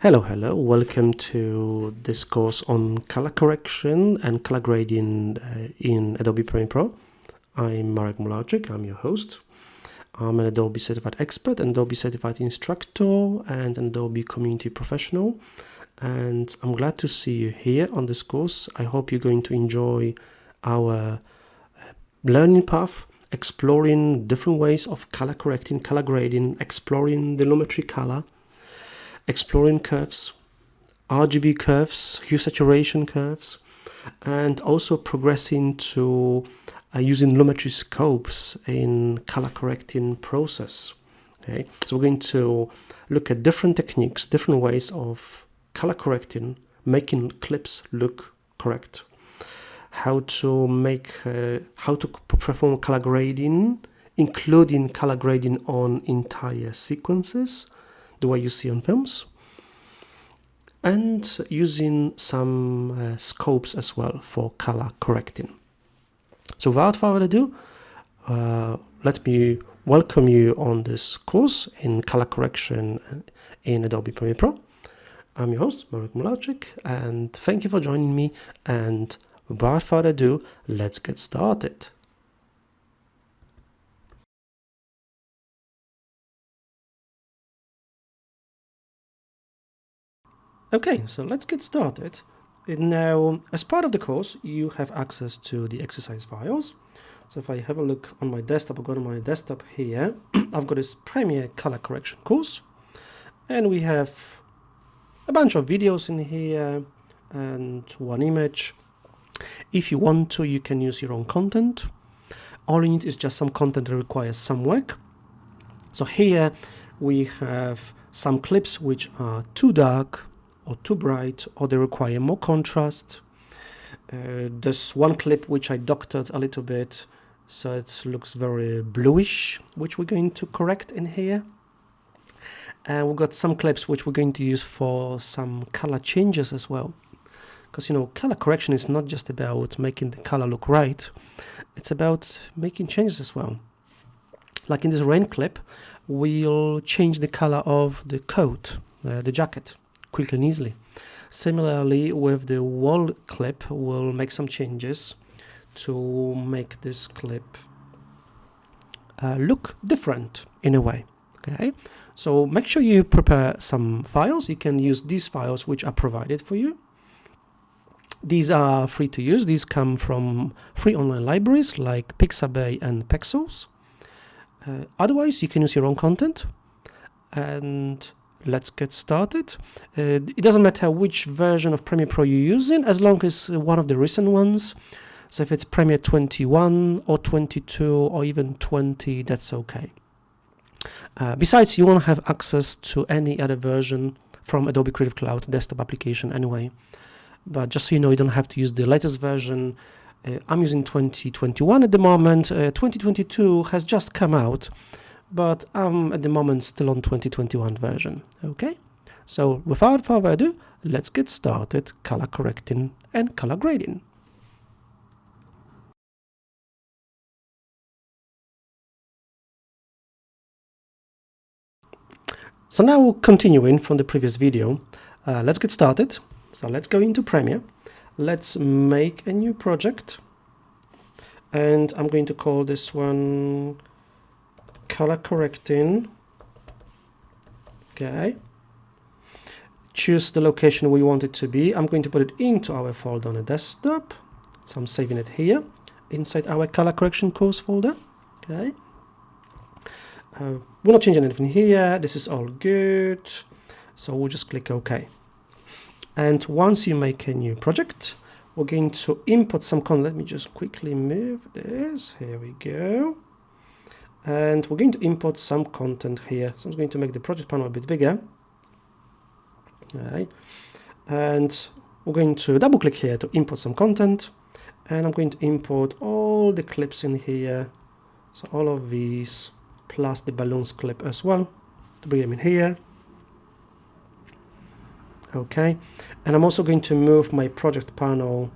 Hello, welcome to this course on color correction and color grading in Adobe Premiere Pro. I'm Marek Mularczyk, I'm your host. I'm an Adobe certified expert, an Adobe certified instructor, and an Adobe community professional. And I'm glad to see you here on this course. I hope you're going to enjoy our learning path, exploring different ways of color correcting, color grading, exploring the Lumetri color, exploring curves, RGB curves, hue saturation curves, and also progressing to using Lumetri scopes in color correcting process. Okay, so we're going to look at different techniques, different ways of color correcting, making clips look correct, how to perform color grading, including color grading on entire sequences, the way you see on films, and using some scopes as well for color correcting. So without further ado, let me welcome you on this course in color correction in Adobe Premiere Pro. I'm your host, Marek Mularczyk, and thank you for joining me. And without further ado, let's get started. Okay, so let's get started. Now, as part of the course, you have access to the exercise files. So if I have a look on my desktop, I'll go to my desktop here. I've got this Premiere color correction course, and we have a bunch of videos in here and one image. If you want to, you can use your own content. All you need is just some content that requires some work. So here we have some clips which are too dark or too bright, or they require more contrast. There's one clip which I doctored a little bit, so it looks very bluish, which we're going to correct in here. And we've got some clips which we're going to use for some color changes as well. Because, you know, color correction is not just about making the color look right, it's about making changes as well. Like in this rain clip, we'll change the color of the coat, the jacket, quickly and easily. Similarly, with the wall clip, we'll make some changes to make this clip look different in a way. Okay, so make sure you prepare some files. You can use these files which are provided for you. These are free to use. These come from free online libraries like Pixabay and Pexels. Otherwise, you can use your own content. And let's get started. It doesn't matter which version of Premiere Pro you're using, as long as one of the recent ones. So if it's Premiere 21 or 22 or even 20, that's okay. Besides, you won't have access to any other version from Adobe Creative Cloud desktop application anyway. But just so you know, you don't have to use the latest version. I'm using 2021 at the moment. 2022 has just come out, but I'm at the moment still on 2021 version. Okay, so without further ado, let's get started color correcting and color grading. So now, continuing from the previous video, let's get started. So let's go into Premiere. Let's make a new project, and I'm going to call this one color correcting. Okay, choose the location we want it to be. I'm going to put it into our folder on the desktop, so I'm saving it here inside our color correction course folder. Okay, we're not changing anything here. This is all good, so we'll just click OK. And once you make a new project, we're going to import some content. Let me just quickly move this. Here we go. And we're going to import some content here. So I'm going to make the project panel a bit bigger. All right. And we're going to double click here to import some content. And I'm going to import all the clips in here. So all of these, plus the balloons clip as well, to bring them in here. Okay, and I'm also going to move my project panel,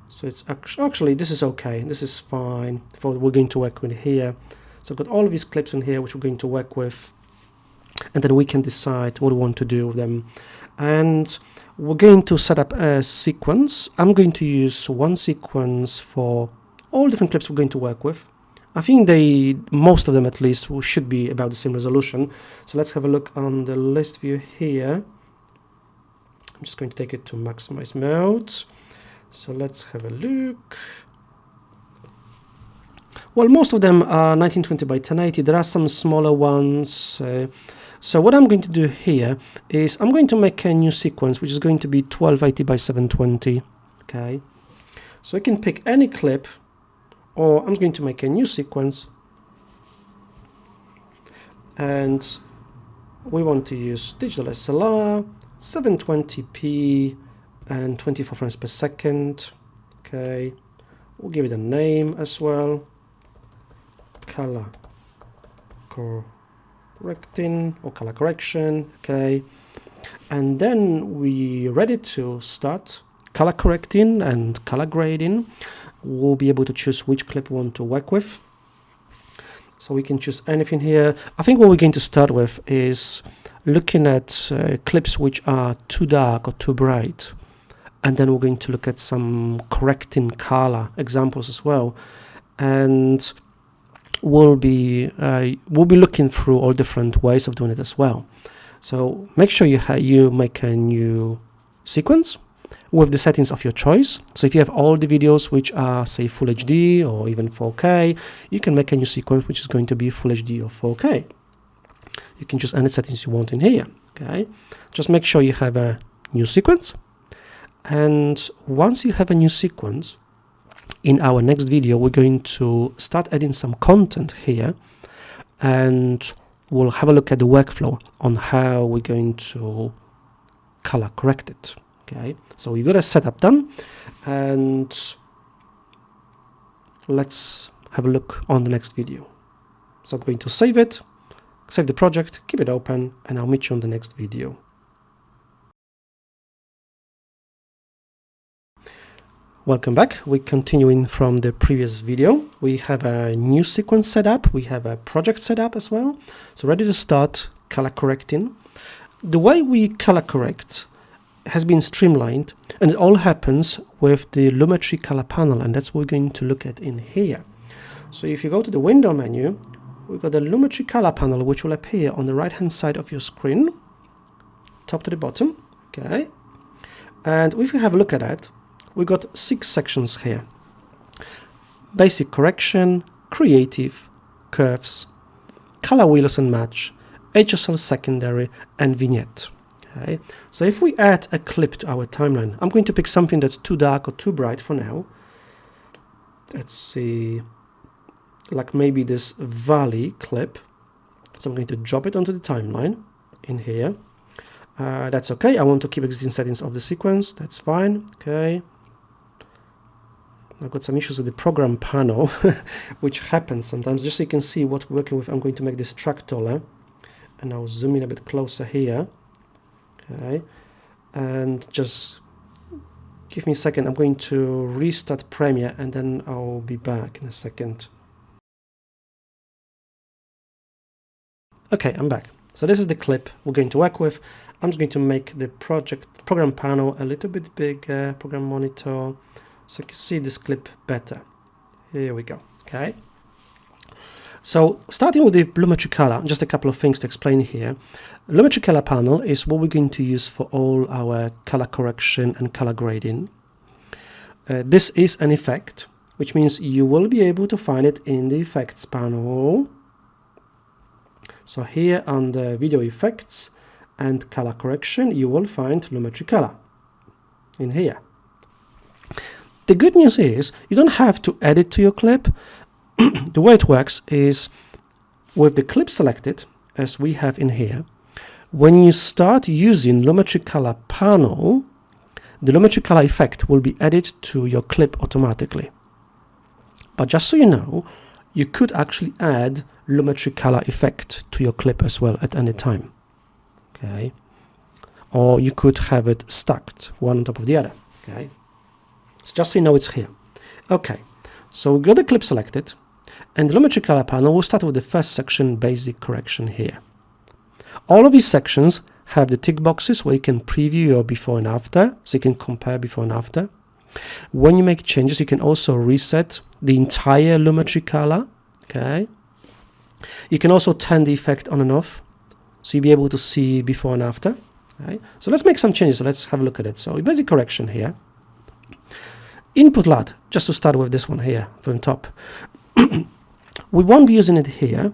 so it's actually this is okay, this is fine for what we're going to work with here. So I've got all of these clips in here which we're going to work with, and then we can decide what we want to do with them. And we're going to set up a sequence. I'm going to use one sequence for all different clips we're going to work with. I think most of them at least should be about the same resolution. So let's have a look on the list view here. I'm just going to take it to maximize mode. So let's have a look. Well, most of them are 1920 by 1080. There are some smaller ones. So what I'm going to do here is I'm going to make a new sequence, which is going to be 1280 by 720. Okay. So I can pick any clip, or I'm going to make a new sequence. And we want to use digital SLR, 720p, and 24 frames per second. Okay. We'll give it a name as well. Color correcting or color correction. Okay. And then we're ready to start color correcting and color grading. We'll be able to choose which clip we want to work with. So we can choose anything here. I think what we're going to start with is looking at clips which are too dark or too bright. And then we're going to look at some correcting color examples as well. And we'll be looking through all different ways of doing it as well. So make sure you make a new sequence with the settings of your choice. So if you have all the videos which are, say, Full HD or even 4K, you can make a new sequence which is going to be Full HD or 4K. You can choose any settings you want in here. Okay, just make sure you have a new sequence. And once you have a new sequence, in our next video we're going to start adding some content here, and we'll have a look at the workflow on how we're going to color correct it. Okay, so we got a setup done, and let's have a look on the next video. So I'm going to save it, save the project, keep it open, and I'll meet you on the next video. Welcome back. We're continuing from the previous video. We have a new sequence set up. We have a project set up as well. So ready to start color correcting. The way we color correct has been streamlined, and it all happens with the Lumetri color panel, and that's what we're going to look at in here. So if you go to the window menu, we've got the Lumetri color panel, which will appear on the right hand side of your screen, top to the bottom. Okay, and if you have a look at that, we've got 6 sections here: basic correction, creative, curves, color wheels and match, HSL secondary, and vignette. Okay, so if we add a clip to our timeline, I'm going to pick something that's too dark or too bright for now. Let's see, like maybe this valley clip. So I'm going to drop it onto the timeline in here. That's okay. I want to keep existing settings of the sequence. That's fine. Okay. I've got some issues with the program panel, which happens sometimes. Just so you can see what we're working with, I'm going to make this track taller, and I'll zoom in a bit closer here. Okay, and just give me a second. I'm going to restart Premiere, and then I'll be back in a second. Okay, I'm back. So this is the clip we're going to work with. I'm just going to make the program panel a little bit bigger, program monitor, so you can see this clip better. Here we go. Okay. So starting with the Lumetri color, just a couple of things to explain here. Lumetri color panel is what we're going to use for all our color correction and color grading. This is an effect, which means you will be able to find it in the effects panel. So here on the video effects and color correction, you will find Lumetri color in here. The good news is you don't have to add it to your clip. The way it works is with the clip selected, as we have in here, when you start using Lumetri color panel, the Lumetri color effect will be added to your clip automatically. But just so you know, you could actually add Lumetri color effect to your clip as well at any time. Okay, or you could have it stacked one on top of the other. Okay, so just so you know it's here. Okay, so we got the clip selected, and the Lumetri color panel will start with the first section, basic correction here. All of these sections have the tick boxes where you can preview your before and after, so you can compare before and after. When you make changes, you can also reset the entire Lumetri color. Okay. You can also turn the effect on and off, so you'll be able to see before and after. Okay. So let's make some changes. So let's have a look at it. So basic correction here. Input LUT, just to start with this one here from the top. We won't be using it here,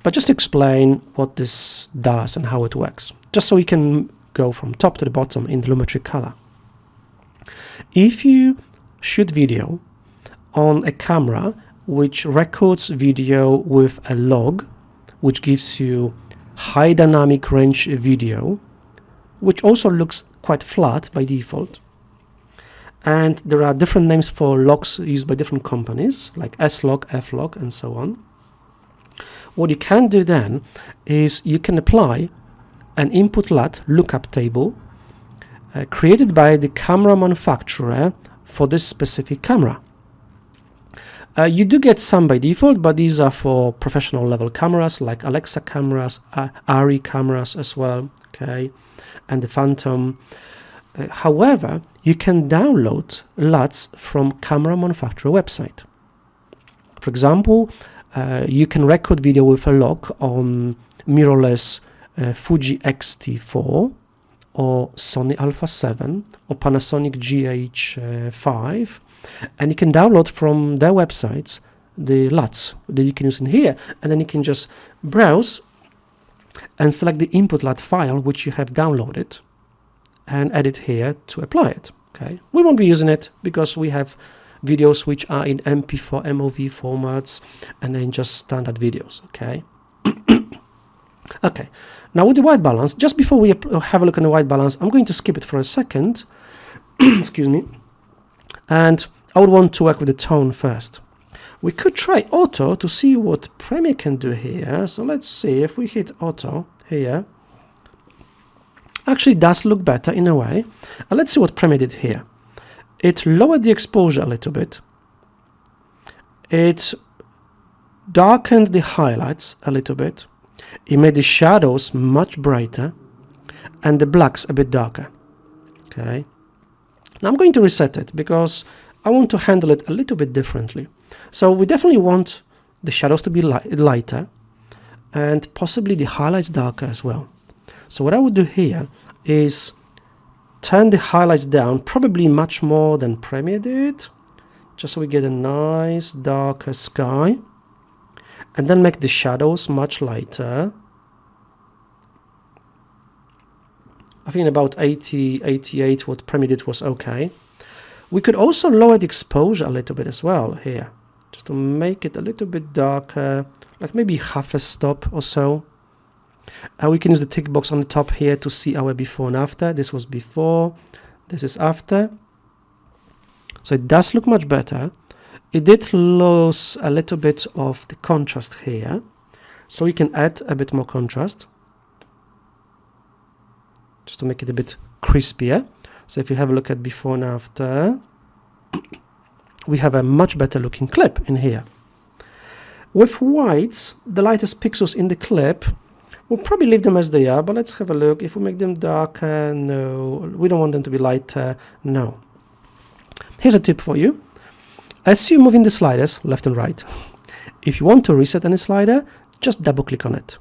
but just to explain what this does and how it works, just so we can go from top to the bottom in the Lumetri color. If you shoot video on a camera which records video with a log, which gives you high dynamic range video, which also looks quite flat by default, and there are different names for logs used by different companies like S-log, F-log, and so on. What you can do then is you can apply an input LUT lookup table created by the camera manufacturer for this specific camera. You do get some by default, but these are for professional level cameras like Alexa cameras, ARRI cameras as well, okay, and the Phantom. However, you can download LUTs from camera manufacturer website. For example, you can record video with a log on mirrorless Fuji X-T4 or Sony Alpha 7 or Panasonic GH5, and you can download from their websites the LUTs that you can use in here, and then you can just browse and select the input LUT file which you have downloaded and add it here to apply it. Okay, we won't be using it because we have videos which are in MP4, MOV formats, and then just standard videos. Okay. Okay. Now with the white balance, just before we have a look at the white balance, I'm going to skip it for a second. Excuse me. And I would want to work with the tone first. We could try auto to see what Premiere can do here. So let's see if we hit auto here. Actually, it does look better in a way. And let's see what Premiere did here. It lowered the exposure a little bit. It darkened the highlights a little bit. It made the shadows much brighter and the blacks a bit darker. Okay. Now I'm going to reset it because I want to handle it a little bit differently. So we definitely want the shadows to be lighter and possibly the highlights darker as well. So what I would do here is turn the highlights down, probably much more than Premiere did, just so we get a nice darker sky, and then make the shadows much lighter. I think about 80, 88, what Premiere did was okay. We could also lower the exposure a little bit as well here, just to make it a little bit darker, like maybe half a stop or so. We can use the tick box on the top here to see our before and after. This was before, this is after. So it does look much better. It did lose a little bit of the contrast here, so we can add a bit more contrast just to make it a bit crispier. So if you have a look at before and after, we have a much better looking clip in here. With whites, the lightest pixels in the clip, we'll probably leave them as they are, but let's have a look. If we make them darker, no. We don't want them to be lighter, no. Here's a tip for you. As you move in the sliders, left and right, if you want to reset any slider, just double click on it.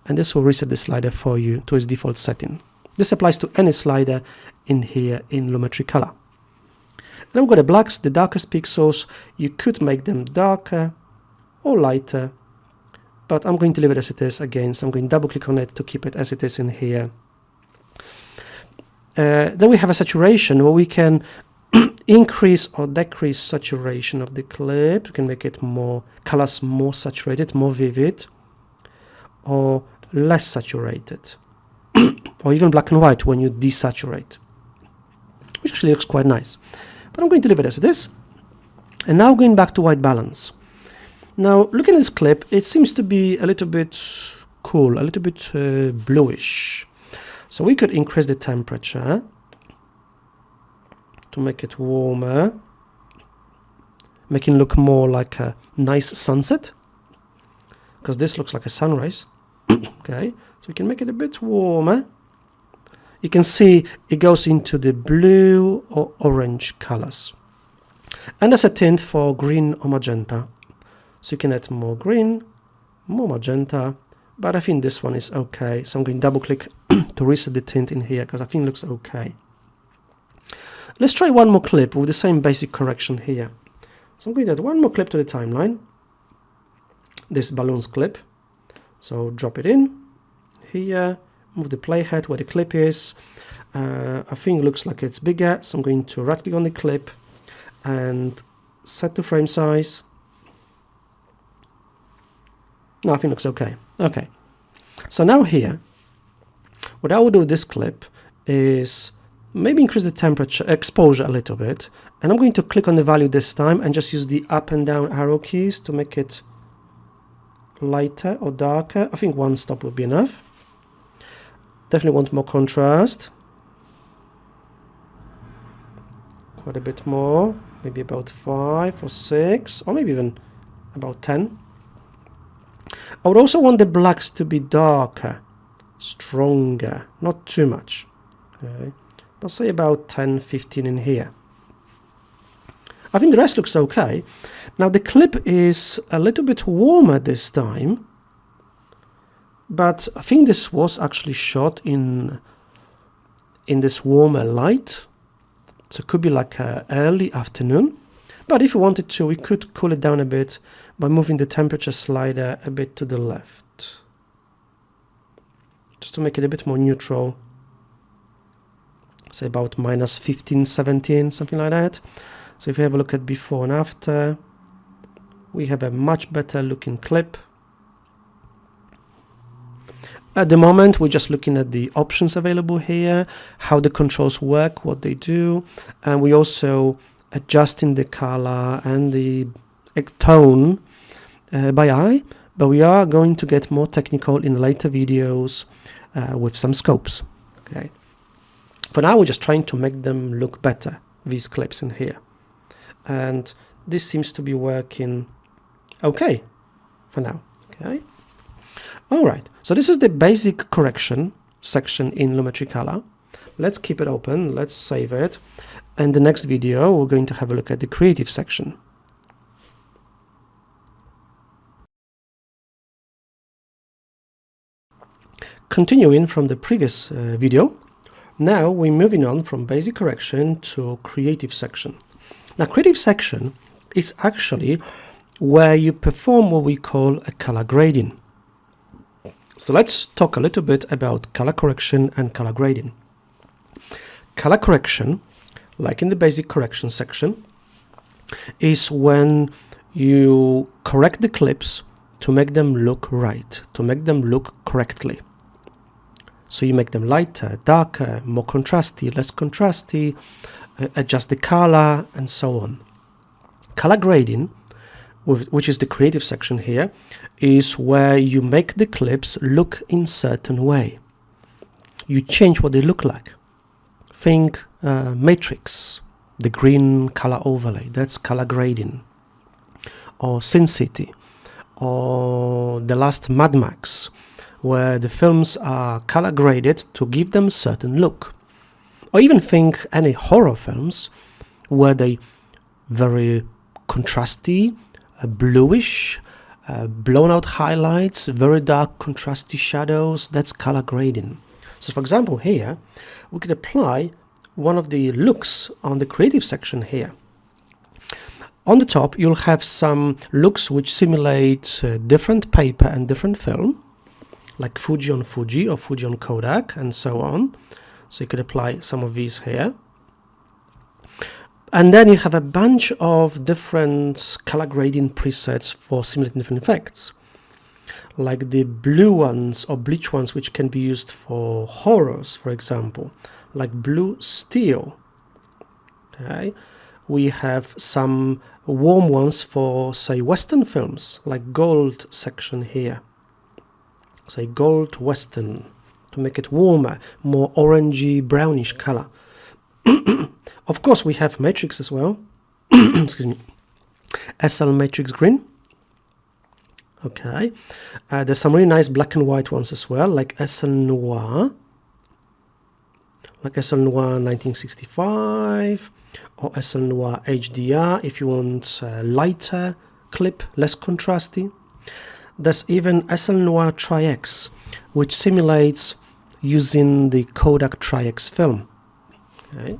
And this will reset the slider for you to its default setting. This applies to any slider in here in Lumetri color. Then we've got the blacks, the darkest pixels. You could make them darker or lighter, but I'm going to leave it as it is again. So I'm going to double click on it to keep it as it is in here. Then we have a saturation where we can increase or decrease saturation of the clip. You can make it more colors, more saturated, more vivid, or less saturated, or even black and white when you desaturate, which actually looks quite nice. But I'm going to leave it as it is. And now going back to white balance. Now looking at this clip, it seems to be a little bit cool, a little bit bluish. So we could increase the temperature to make it warmer, making it look more like a nice sunset, because this looks like a sunrise. Okay, so we can make it a bit warmer. You can see it goes into the blue or orange colors. And there's a tint for green or magenta. So you can add more green, more magenta, but I think this one is okay. So I'm going to double click to reset the tint in here because I think it looks okay. Let's try one more clip with the same basic correction here. So I'm going to add one more clip to the timeline. This balloons clip. So drop it in here, move the playhead where the clip is. I think it looks like it's bigger, so I'm going to right click on the clip and set the frame size. No, I think it looks okay. Okay. So now here, what I will do with this clip is maybe increase the temperature, exposure a little bit. And I'm going to click on the value this time and just use the up and down arrow keys to make it lighter or darker. I think one stop would be enough. Definitely want more contrast. Quite a bit more, maybe about 5 or 6, or maybe even about 10. I would also want the blacks to be darker, stronger, not too much. Okay. But say about 10, 15 in here. I think the rest looks okay. Now the clip is a little bit warmer this time, but I think this was actually shot in this warmer light. So it could be like early afternoon. But if we wanted to, we could cool it down a bit by moving the temperature slider a bit to the left. Just to make it a bit more neutral. Say about minus 15, 17, something like that. So if we have a look at before and after, we have a much better looking clip. At the moment, we're just looking at the options available here, how the controls work, what they do, and we also adjusting the color and the tone by eye, but we are going to get more technical in later videos with some scopes. Okay. For now, we're just trying to make them look better, these clips in here. And this seems to be working okay for now. Okay. All right, so this is the basic correction section in Lumetri Color. Let's keep it open, let's save it. And the next video, we're going to have a look at the creative section. Continuing from the previous video, now we're moving on from basic correction to creative section. Now, creative section is actually where you perform what we call a color grading. So let's talk a little bit about color correction and color grading. Color correction, like in the basic correction section, is when you correct the clips to make them look right, to make them look correctly. So you make them lighter, darker, more contrasty, less contrasty, adjust the color, and so on. Color grading, which is the creative section here, is where you make the clips look in certain way. You change what they look like. Think Matrix, the green color overlay, that's color grading. Or Sin City, or the last Mad Max, where the films are color graded to give them certain look. Or even think any horror films where they very contrasty, bluish, blown out highlights, very dark contrasty shadows, that's color grading. So for example here, we could apply one of the looks on the creative section here. On the top you'll have some looks which simulate different paper and different film, like Fuji on Fuji or Fuji on Kodak and so on. So you could apply some of these here. And then you have a bunch of different color grading presets for simulating different effects, like the blue ones or bleach ones, which can be used for horrors, for example, like blue steel. Okay. We have some warm ones for, say, Western films, like gold section here. Say gold Western, to make it warmer, more orangey, brownish color. Of course, we have Matrix as well. Excuse me. SL Matrix Green. Okay, there's some really nice black and white ones as well, like SL Noir, 1965, or SL Noir HDR if you want lighter clip, less contrasty. There's even SL Noir Tri-X, which simulates using the Kodak Tri-X film. Okay.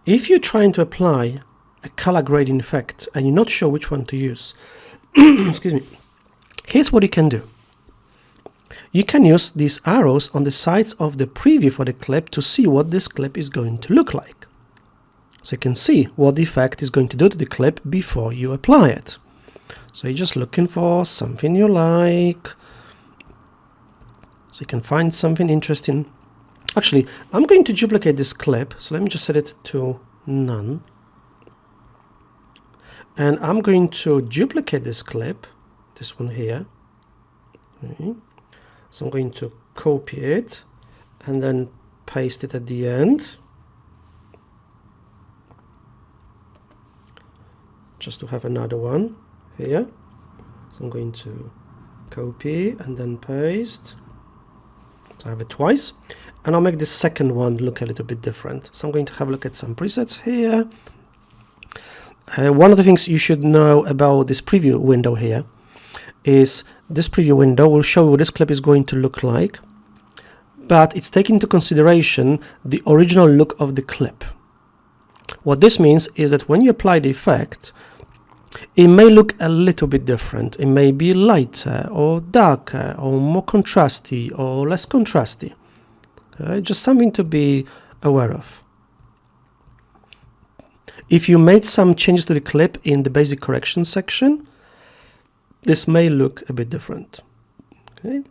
If you're trying to apply a color grading effect and you're not sure which one to use, excuse me, here's what you can do. You can use these arrows on the sides of the preview for the clip to see what this clip is going to look like. So you can see what the effect is going to do to the clip before you apply it. So you're just looking for something you like. So you can find something interesting. Actually, I'm going to duplicate this clip. So let me just set it to none. And I'm going to duplicate this clip, this one here. Okay. So I'm going to copy it and then paste it at the end, just to have another one here. So I'm going to copy and then paste. So I have it twice, and I'll make the second one look a little bit different. So I'm going to have a look at some presets here. One of the things you should know about this preview window here is this preview window will show you what this clip is going to look like, but it's taking into consideration the original look of the clip. What this means is that when you apply the effect, it may look a little bit different. It may be lighter or darker or more contrasty or less contrasty. Okay? Just something to be aware of. If you made some changes to the clip in the basic correction section, this may look a bit different. Okay,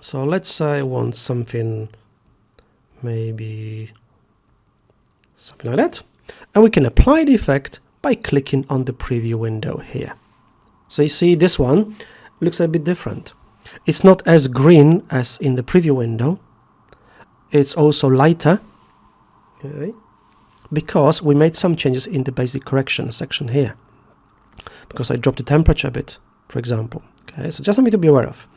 so let's say I want something, maybe something like that, and we can apply the effect by clicking on the preview window here. So you see this one looks a bit different. It's not as green as in the preview window. It's also lighter, okay, because we made some changes in the basic correction section here, because I dropped the temperature a bit, for example. Okay, so just something to be aware of.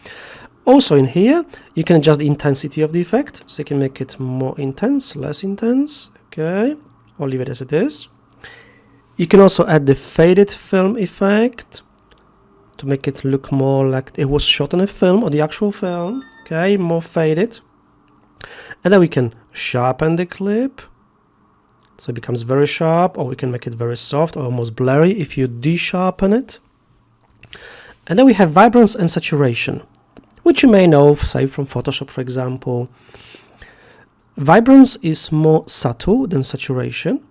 Also in here, you can adjust the intensity of the effect, so you can make it more intense, less intense, okay, or leave it as it is. You can also add the faded film effect to make it look more like it was shot on a film or the actual film, okay, more faded. And then we can sharpen the clip, so it becomes very sharp, or we can make it very soft or almost blurry if you de-sharpen it. And then we have vibrance and saturation, which you may know, say from Photoshop, for example. Vibrance is more subtle than saturation.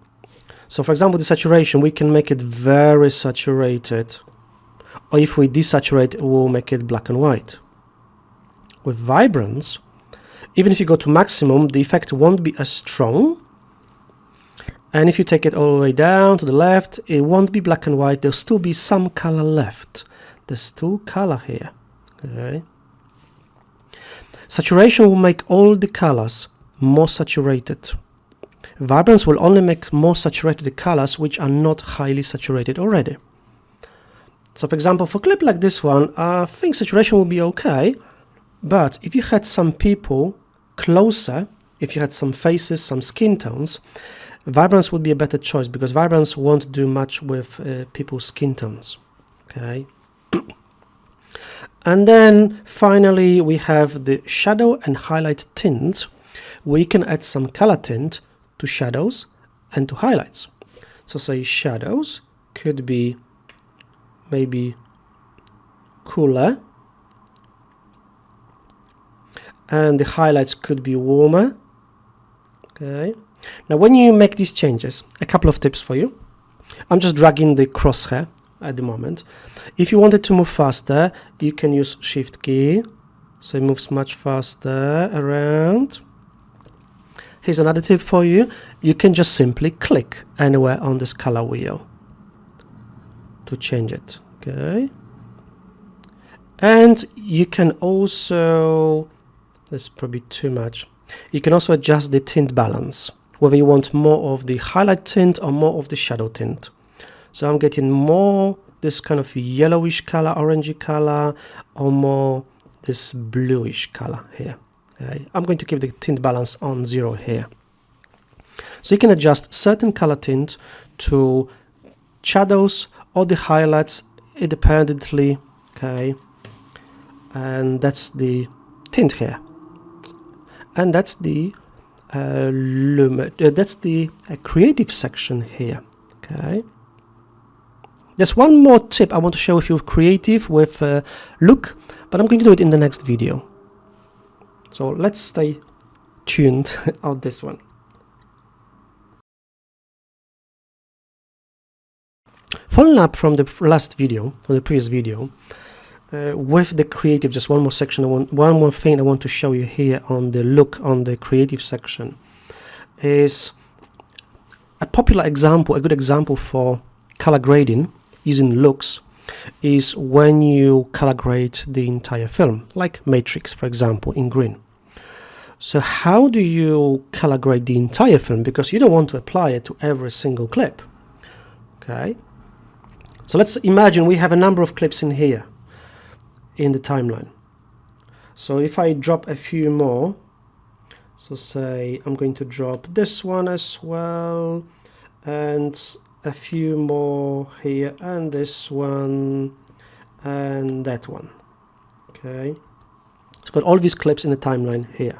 So for example, the saturation, we can make it very saturated, or if we desaturate it, we'll make it black and white. With vibrance, even if you go to maximum, the effect won't be as strong. And if you take it all the way down to the left, it won't be black and white. There'll still be some color left. There's still color here. Okay. Saturation will make all the colors more saturated. Vibrance will only make more saturated the colors which are not highly saturated already. So for example, for a clip like this one, I think saturation will be okay. But if you had some people closer, if you had some faces, some skin tones, vibrance would be a better choice, because vibrance won't do much with people's skin tones. Okay. And then finally we have the shadow and highlight tint. We can add some color tint to shadows and to highlights. So say shadows could be maybe cooler, and the highlights could be warmer. Okay. Now when you make these changes, a couple of tips for you. I'm just dragging the crosshair at the moment. If you wanted to move faster, you can use Shift key, so it moves much faster around. Here's another tip for you. You can just simply click anywhere on this color wheel to change it. Okay. And you can also, this is probably too much, you can also adjust the tint balance, whether you want more of the highlight tint or more of the shadow tint. So I'm getting more this kind of yellowish color, orangey color, or more this bluish color here. Okay. I'm going to keep the tint balance on 0 here. So you can adjust certain color tint to shadows or the highlights independently. Okay, and that's the tint here, and that's the that's the creative section here. Okay, there's one more tip I want to share with you with creative with look, but I'm going to do it in the next video. So let's stay tuned on this one. Following up from the last video, from the previous video, with the creative, just one more section, one more thing I want to show you here on the look on the creative section is a popular example, a good example for color grading using looks is when you color grade the entire film, like Matrix, for example, in green. So how do you color grade the entire film? Because you don't want to apply it to every single clip. Okay. So let's imagine we have a number of clips in here in the timeline. So if I drop a few more, so say I'm going to drop this one as well, and a few more here, and this one, and that one. Okay, it's got all these clips in the timeline here.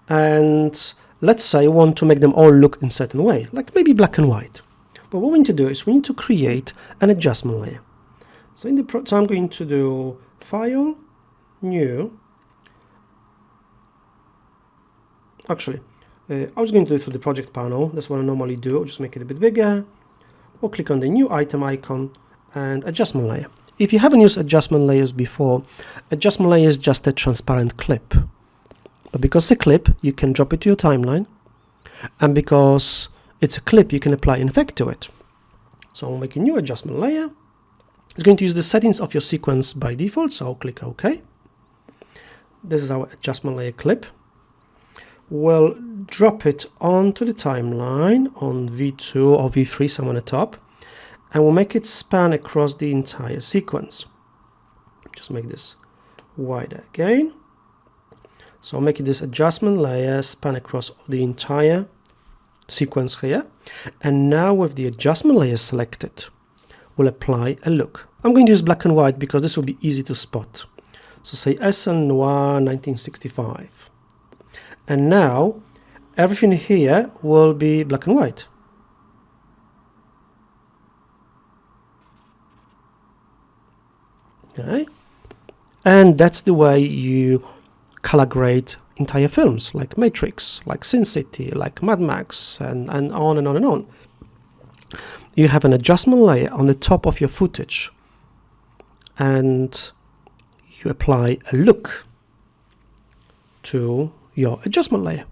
And let's say I want to make them all look in a certain way, like maybe black and white. But what we need to do is we need to create an adjustment layer. So so I'm going to do File, New. Actually, I was going to do it through the project panel. That's what I normally do. I'll just make it a bit bigger. Or click on the new item icon and adjustment layer. If you haven't used adjustment layers before, adjustment layer is just a transparent clip. But because it's a clip, you can drop it to your timeline, and because it's a clip, you can apply an effect to it. So I'll make a new adjustment layer. It's going to use the settings of your sequence by default, so I'll click OK. This is our adjustment layer clip. We'll drop it onto the timeline on V2 or V3, somewhere on the top, and we'll make it span across the entire sequence. Just make this wider again. So I'll make this adjustment layer span across the entire sequence here. And now with the adjustment layer selected, we'll apply a look. I'm going to use black and white because this will be easy to spot. So say SL Noir 1965. And now everything here will be black and white. Okay. And that's the way you color grade entire films, like Matrix, like Sin City, like Mad Max, and on and on and on. You have an adjustment layer on the top of your footage, and you apply a look to your adjustment layer.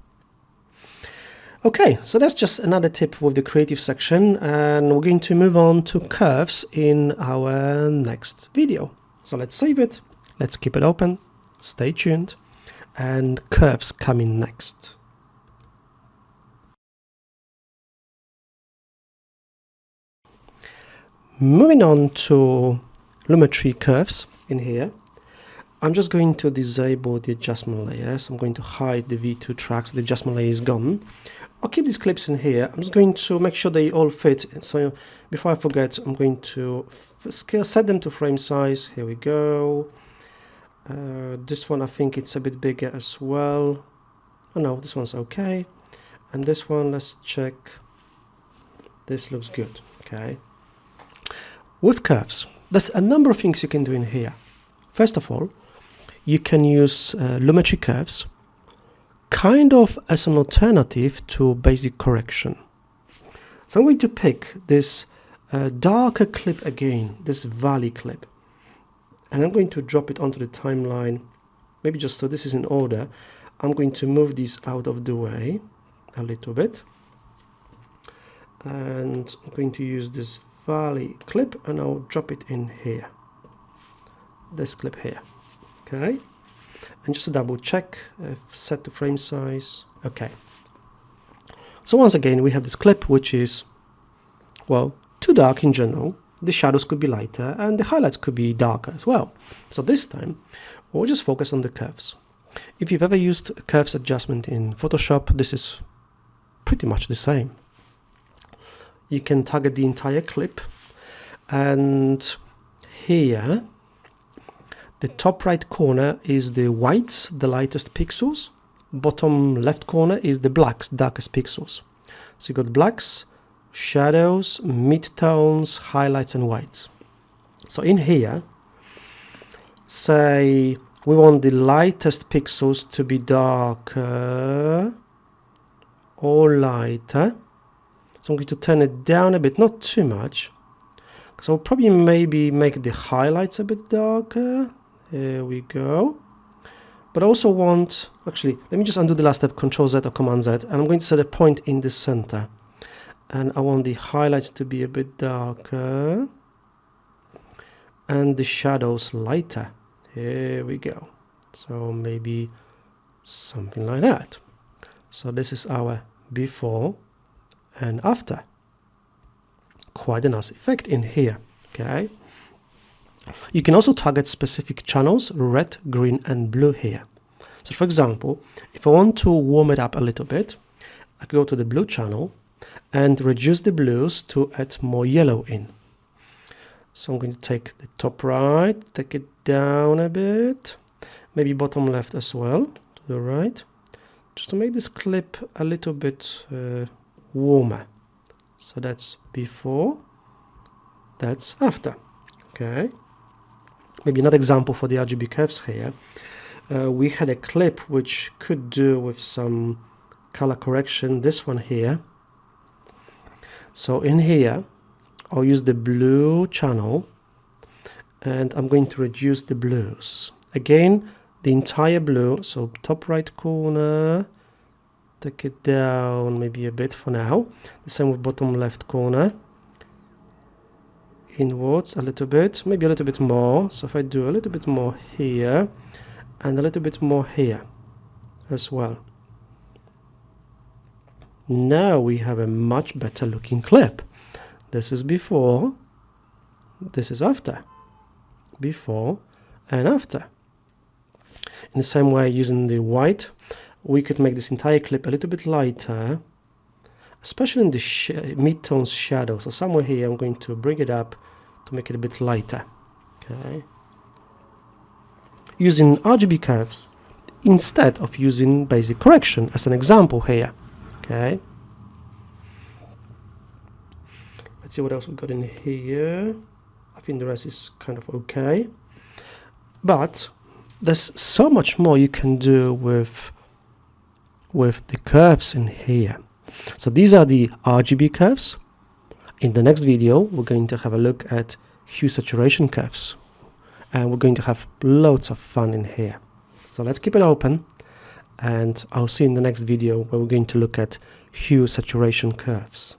Okay, so that's just another tip with the creative section, and we're going to move on to curves in our next video. So let's save it, let's keep it open, stay tuned, and curves coming next. Moving on to Lumetri curves in here, I'm just going to disable the adjustment layer. So I'm going to hide the V2 tracks, the adjustment layer is gone. I'll keep these clips in here. I'm just going to make sure they all fit. So before I forget, I'm going to set them to frame size. Here we go. This one, I think it's a bit bigger as well. Oh no, this one's okay. And this one, let's check. This looks good. Okay. With curves, there's a number of things you can do in here. First of all, you can use Lumetri curves kind of as an alternative to basic correction. So I'm going to pick this darker clip again, this valley clip. And I'm going to drop it onto the timeline, maybe just so this is in order. I'm going to move these out of the way a little bit. And I'm going to use this valley clip and I'll drop it in here. This clip here. Okay. And just to double check, set to frame size. Okay. So once again, we have this clip which is well, too dark in general, the shadows could be lighter and the highlights could be darker as well. So this time we'll just focus on the curves. If you've ever used curves adjustment in Photoshop, this is pretty much the same. You can target the entire clip, and here the top right corner is the whites, the lightest pixels. Bottom left corner is the blacks, darkest pixels. So you got blacks, shadows, midtones, highlights and whites. So in here, say we want the lightest pixels to be darker or lighter. So I'm going to turn it down a bit, not too much. So I'll probably maybe make the highlights a bit darker. There we go. But I also want, actually, let me just undo the last step, Control Z or Command Z, and I'm going to set a point in the center. And I want the highlights to be a bit darker and the shadows lighter. Here we go. So maybe something like that. So this is our before and after. Quite a nice effect in here. Okay. You can also target specific channels, red, green and blue here. So for example, if I want to warm it up a little bit, I go to the blue channel and reduce the blues to add more yellow in. So I'm going to take the top right, take it down a bit, maybe bottom left as well, to the right, just to make this clip a little bit warmer. So that's before, that's after. Okay. Maybe another example for the RGB curves here. We had a clip which could do with some color correction, this one here. So in here, I'll use the blue channel and I'm going to reduce the blues. Again, the entire blue, so top right corner, take it down maybe a bit for now. The same with bottom left corner. Inwards a little bit, maybe a little bit more. So if I do a little bit more here and a little bit more here as well. Now we have a much better looking clip. This is before, this is after. Before and after. In the same way, using the white, we could make this entire clip a little bit lighter, especially in the mid-tones shadow. So somewhere here I'm going to bring it up to make it a bit lighter. Okay. Using RGB curves instead of using basic correction as an example here. Okay. Let's see what else we've got in here. I think the rest is kind of okay. But there's so much more you can do with the curves in here. So these are the RGB curves. In the next video, we're going to have a look at hue saturation curves. And we're going to have loads of fun in here. So let's keep it open. And I'll see you in the next video where we're going to look at hue saturation curves.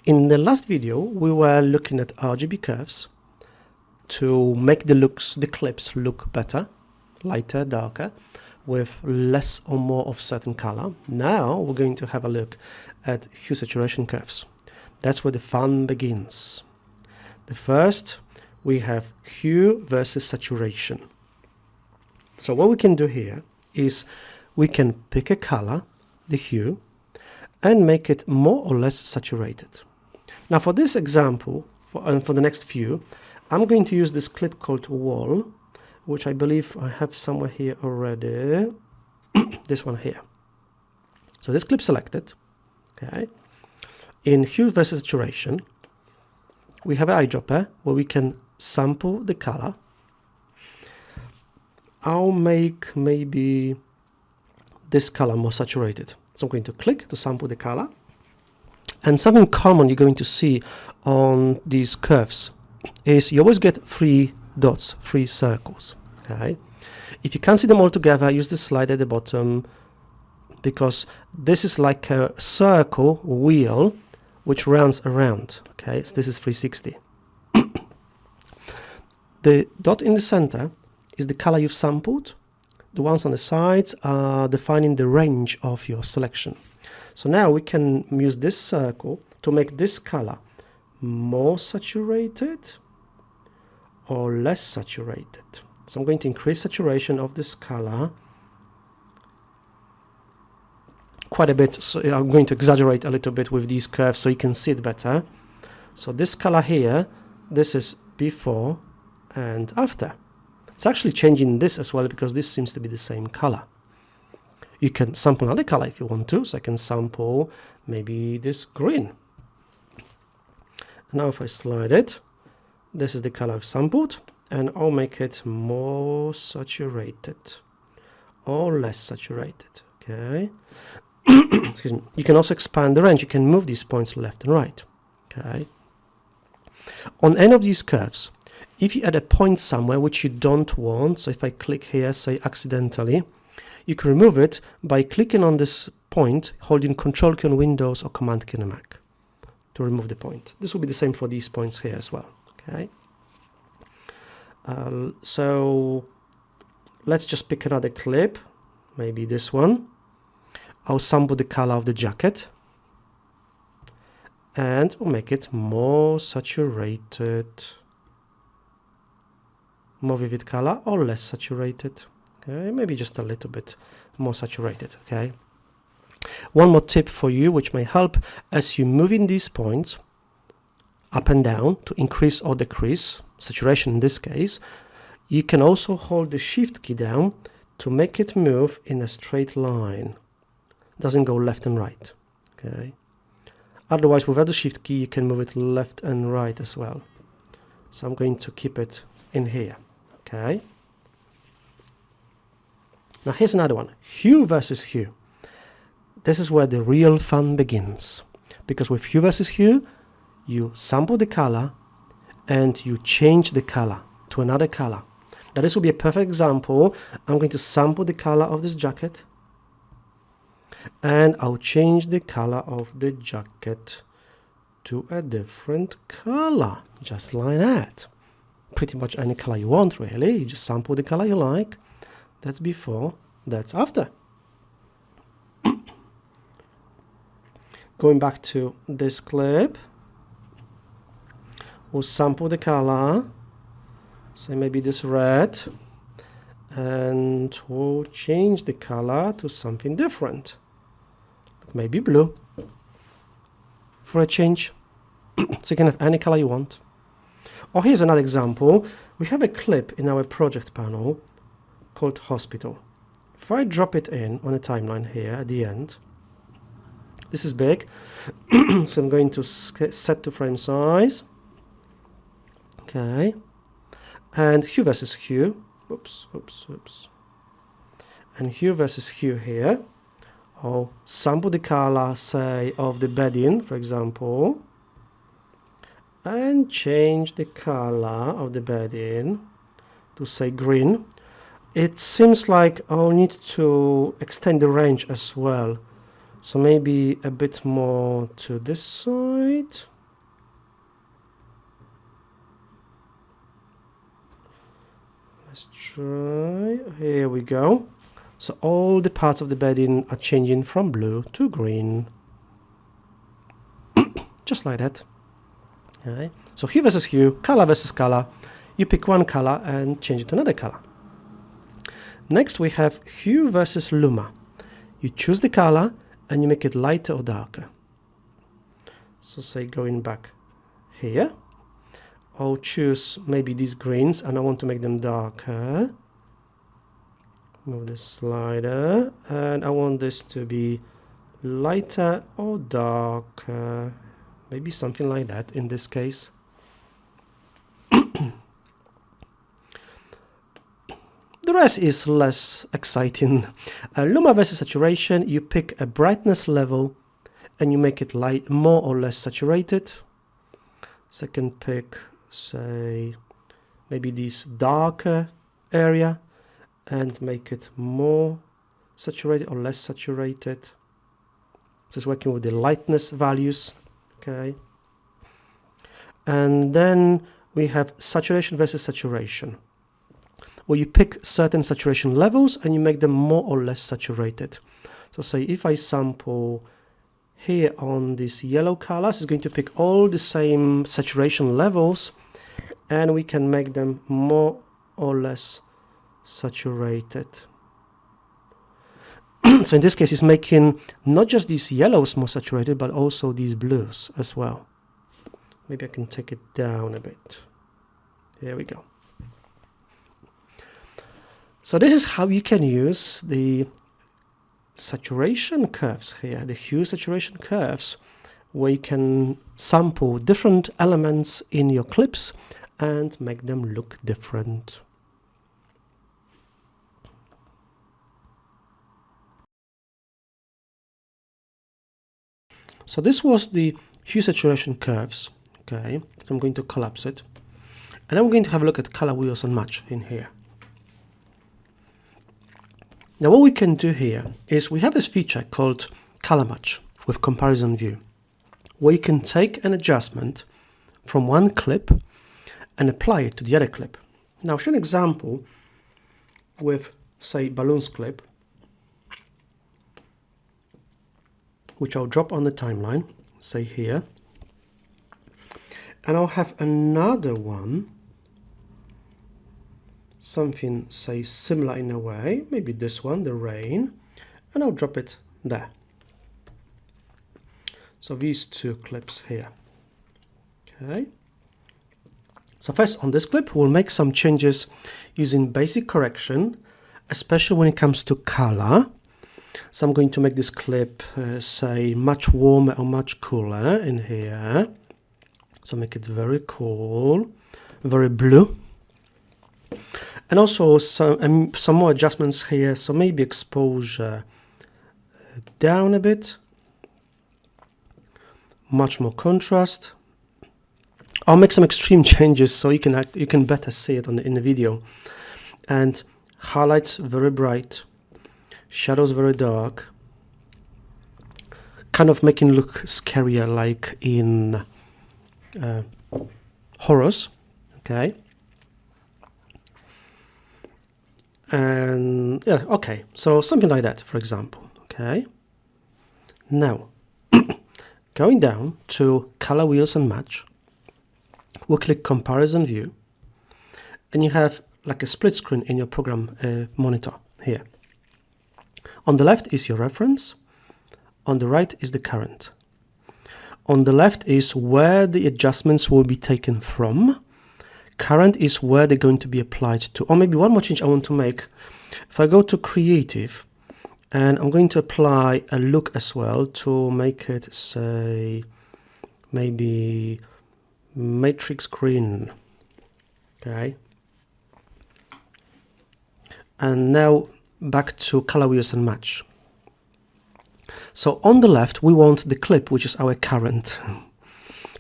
In the last video, we were looking at RGB curves to make the clips look better, lighter, darker, with less or more of certain color. Now we're going to have a look at hue saturation curves. That's where the fun begins. The first, we have hue versus saturation. So what we can do here is we can pick a color, the hue, and make it more or less saturated. Now for this example, for the next few, I'm going to use this clip called wall, which I believe I have somewhere here already. This one here. So this clip selected. Okay. In hue versus saturation, we have an eyedropper where we can sample the color. I'll make maybe this color more saturated. So I'm going to click to sample the color. And something common you're going to see on these curves is you always get 3 dots, 3 circles. Okay. If you can't see them all together, use the slide at the bottom, because this is like a circle wheel which runs around. Okay, so this is 360. The dot in the center is the color you've sampled. The ones on the sides are defining the range of your selection. So now we can use this circle to make this color more saturated or less saturated. So I'm going to increase saturation of this color quite a bit. So I'm going to exaggerate a little bit with these curves so you can see it better. So this color here, this is before and after. It's actually changing this as well because this seems to be the same color. You can sample another color if you want to. So I can sample maybe this green. Now if I slide it, this is the color I've sampled, and I'll make it more saturated or less saturated. Okay. Excuse me. You can also expand the range. You can move these points left and right. Okay. On any of these curves, if you add a point somewhere which you don't want, so if I click here, say accidentally, you can remove it by clicking on this point, holding Control key on Windows or Command key on a Mac to remove the point. This will be the same for these points here as well. Okay. So let's just pick another clip, maybe this one. I'll sample the color of the jacket and we'll make it more saturated, more vivid color or less saturated. Okay, maybe just a little bit more saturated. Okay. One more tip for you which may help as you move in these points up and down to increase or decrease saturation in this case, you can also hold the Shift key down to make it move in a straight line. It doesn't go left and right. Okay. Otherwise, without the Shift key, you can move it left and right as well. So I'm going to keep it in here. Okay. Now here's another one, hue versus hue. This is where the real fun begins, because with hue versus hue, you sample the color and you change the color to another color. Now this will be a perfect example. I'm going to sample the color of this jacket and I'll change the color of the jacket to a different color, just like that. Pretty much any color you want, really. You just sample the color you like. That's before, that's after. Going back to this clip, we'll sample the color, say maybe this red, and we'll change the color to something different, maybe blue, for a change. So you can have any color you want. Or here's another example. We have a clip in our project panel called hospital. If I drop it in on a timeline here at the end, this is big, so I'm going to set to frame size. Okay, and hue versus hue. Oops. And hue versus hue here. I'll sample the color, say, of the bedding, for example, and change the color of the bedding to, say, green. It seems like I'll need to extend the range as well. So maybe a bit more to this side. Let's try. Here we go. So all the parts of the bedding are changing from blue to green. Just like that. Okay. So hue versus hue, color versus color. You pick one color and change it to another color. Next we have hue versus luma. You choose the color and you make it lighter or darker. So say going back here, I'll choose maybe these greens and I want to make them darker. Move the slider and I want this to be lighter or darker. Maybe something like that in this case. The rest is less exciting. Luma versus saturation, you pick a brightness level and you make it light, more or less saturated. Second pick, say, maybe this darker area and make it more saturated or less saturated. So it's working with the lightness values. Okay. And then we have saturation versus saturation. where you pick certain saturation levels and you make them more or less saturated. So say if I sample here on this yellow colors, it's going to pick all the same saturation levels, and we can make them more or less saturated. So in this case, it's making not just these yellows more saturated, but also these blues as well. Maybe I can take it down a bit. Here we go. So this is how you can use the saturation curves here, the hue saturation curves, where you can sample different elements in your clips and make them look different. So this was the hue saturation curves. Okay, so I'm going to collapse it, and then we're going to have a look at color wheels and match in here. Now what we can do here is we have this feature called color match with comparison view, where you can take an adjustment from one clip and apply it to the other clip. Now I'll show an example with, say, balloons clip, which I'll drop on the timeline, say here, and I'll have another one, something, say, similar in a way, maybe this one, the rain, and I'll drop it there. So these two clips here. Okay. So first on this clip, we'll make some changes using basic correction, especially when it comes to color. So I'm going to make this clip, say, much warmer or much cooler in here. So make it very cool, very blue. And also some more adjustments here. So maybe exposure down a bit, much more contrast. I'll make some extreme changes so you can better see it in the video. And highlights very bright, shadows very dark, kind of making it look scarier, like in horrors. Okay. And yeah, okay, so something like that, for example. Okay. Now going down to color wheels and match, we'll click comparison view, and you have like a split screen in your program monitor here. On the left is your reference, on the right is the current. On the left is where the adjustments will be taken from. Current is where they're going to be applied to. Or maybe one more change I want to make. If I go to creative, and I'm going to apply a look as well to make it, say, maybe matrix green. Okay. And now back to color wheels and match. So on the left, we want the clip, which is our current.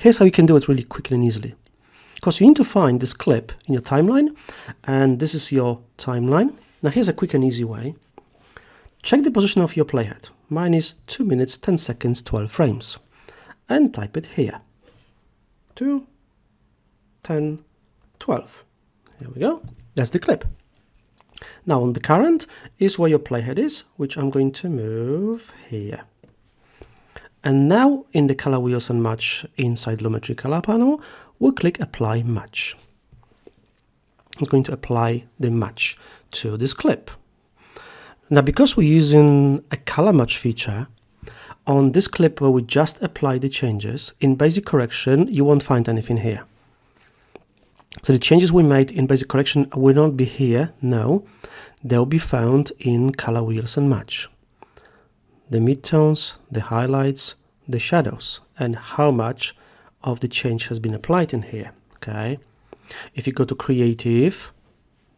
Here's how you can do it really quickly and easily. Because you need to find this clip in your timeline, and this is your timeline. Now here's a quick and easy way. Check the position of your playhead. Mine is 2 minutes, 10 seconds, 12 frames. And type it here. 2, 10, 12. Here we go. That's the clip. Now on the current is where your playhead is, which I'm going to move here. And now in the color wheels and match inside Lumetri color panel, we'll click apply match. I'm going to apply the match to this clip. Now because we're using a color match feature, on this clip where we just apply the changes, in basic correction you won't find anything here. So the changes we made in basic correction will not be here, no, they'll be found in color wheels and match. The midtones, the highlights, the shadows, and how much of the change has been applied in here. Okay. If you go to creative,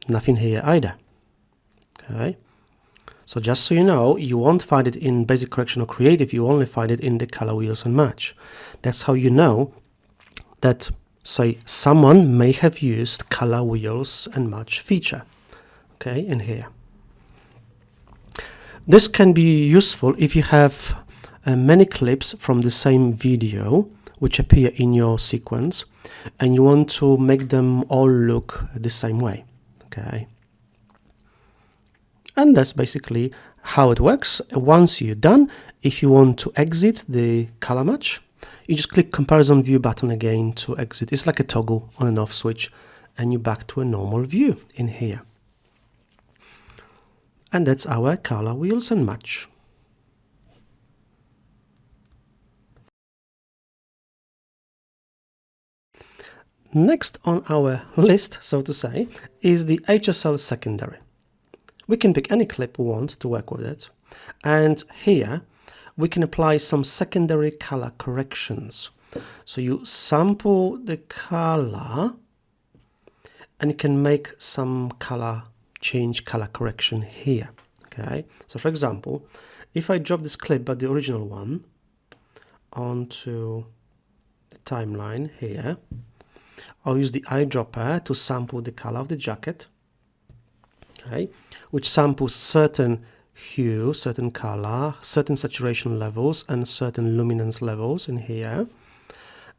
nothing here either. Okay. So just so you know, you won't find it in basic correction or creative, you only find it in the color wheels and match. That's how you know that, say, someone may have used color wheels and match feature. Okay, in here. This can be useful if you have many clips from the same video which appear in your sequence and you want to make them all look the same way. Okay, And that's basically how it works. Once you're done, if you want to exit the color match, you just click comparison view button again to exit. It's like a toggle on and off switch, and you're back to a normal view in here. And that's our color wheels and match. Next on our list, so to say, is the HSL secondary. We can pick any clip we want to work with it, and here we can apply some secondary color corrections. So you sample the color and you can make some change color correction here. Okay, so for example, if I drop this clip, but the original one, onto the timeline here, I'll use the eyedropper to sample the color of the jacket, okay, which samples certain hue, certain color, certain saturation levels, and certain luminance levels in here.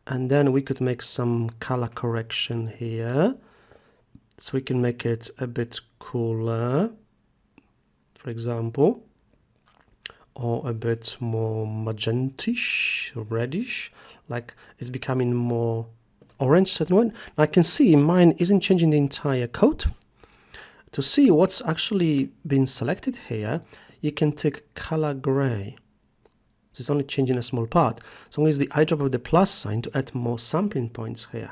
And then we could make some color correction here, so we can make it a bit cooler, for example, or a bit more magentish, reddish, like it's becoming more orange certain one. Now I can see mine isn't changing the entire coat. To see what's actually been selected here, you can take color gray. It's only changing a small part. So I'm going to use the eyedropper with the plus sign to add more sampling points here.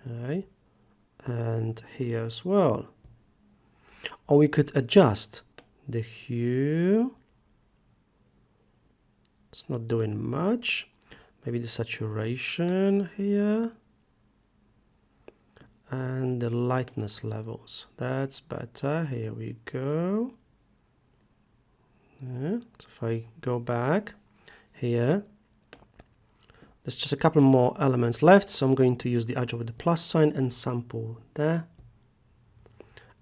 Okay, and here as well. Or we could adjust the hue. It's not doing much. Maybe the saturation here, and the lightness levels. That's better. Here we go. Yeah. So if I go back here, there's just a couple more elements left, so I'm going to use the eyedropper with the plus sign and sample there,